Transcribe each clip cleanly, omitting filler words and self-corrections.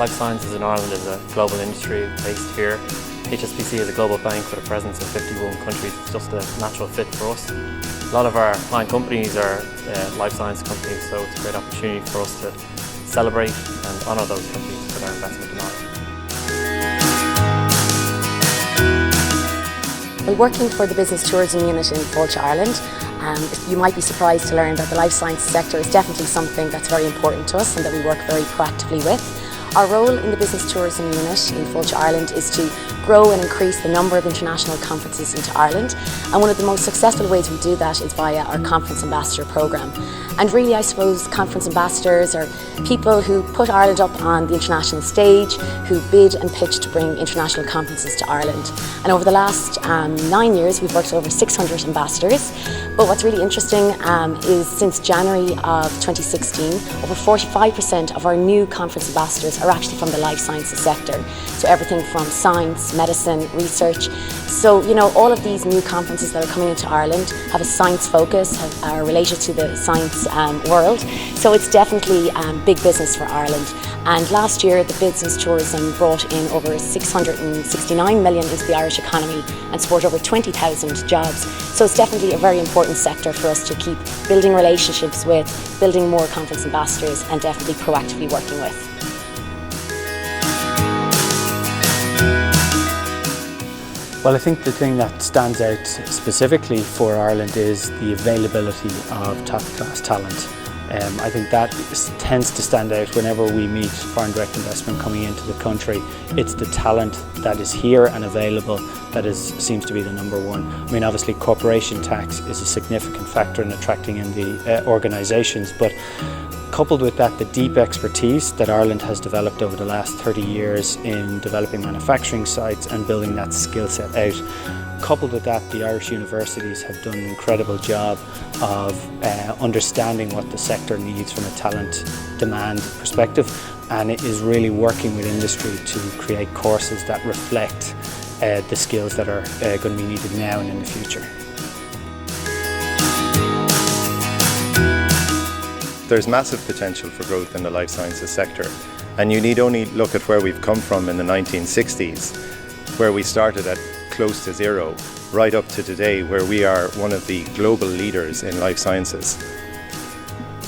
Life sciences in Ireland is a global industry based here. HSBC is a global bank with a presence in 51 countries. It's just a natural fit for us. A lot of our client companies are life science companies, so it's a great opportunity for us to celebrate and honour those companies for their investment in Ireland. While working for the Business Tourism Unit in Kildare, Ireland, you might be surprised to learn that the life sciences sector is definitely something that's very important to us and that we work very proactively with. Our role in the Business Tourism Unit in Kildare, Ireland is to grow and increase the number of international conferences into Ireland, and one of the most successful ways we do that is via our Conference Ambassador programme. And really, I suppose conference ambassadors are people who put Ireland up on the international stage, who bid and pitch to bring international conferences to Ireland. And over the last 9 years we've worked with over 600 ambassadors. But what's really interesting is since January of 2016, over 45% of our new conference ambassadors are actually from the life sciences sector. So everything from science, medicine, research. So, you know, all of these new conferences that are coming into Ireland have a science focus, are related to the science world. So it's definitely big business for Ireland. And last year, the business tourism brought in over 669 million into the Irish economy and support over 20,000 jobs. So it's definitely a very important sector for us to keep building relationships with, building more conference ambassadors, and definitely proactively working with. Well, I think the thing that stands out specifically for Ireland is the availability of top-class talent. I think that tends to stand out whenever we meet foreign direct investment coming into the country. It's the talent that is here and available that seems to be the number one. I mean, obviously corporation tax is a significant factor in attracting in the organisations, but coupled with that, the deep expertise that Ireland has developed over the last 30 years in developing manufacturing sites and building that skill set out. Coupled with that, the Irish universities have done an incredible job of understanding what the sector needs from a talent demand perspective, and it is really working with industry to create courses that reflect the skills that are going to be needed now and in the future. There's massive potential for growth in the life sciences sector, and you need only look at where we've come from in the 1960s, where we started at close to zero, right up to today, where we are one of the global leaders in life sciences.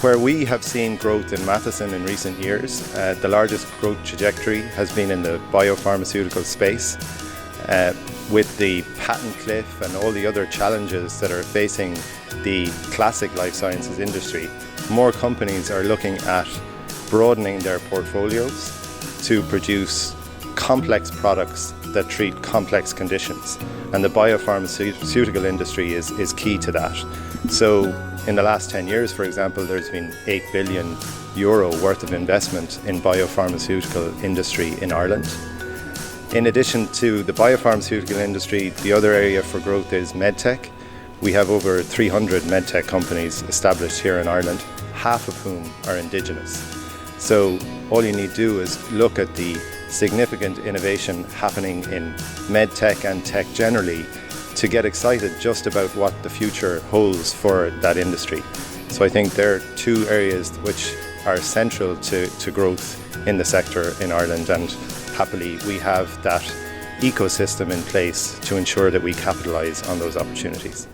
Where we have seen growth in Matheson in recent years, the largest growth trajectory has been in the biopharmaceutical space. With the patent cliff and all the other challenges that are facing the classic life sciences industry, more companies are looking at broadening their portfolios to produce complex products that treat complex conditions, and the biopharmaceutical industry is key to that. So in the last 10 years, for example, there's been €8 billion worth of investment in biopharmaceutical industry in Ireland. In addition to the biopharmaceutical industry, the other area for growth is medtech. We have over 300 medtech companies established here in Ireland, half of whom are indigenous. So all you need to do is look at the significant innovation happening in medtech and tech generally to get excited just about what the future holds for that industry. So I think there are two areas which are central to growth in the sector in Ireland, and happily we have that ecosystem in place to ensure that we capitalise on those opportunities.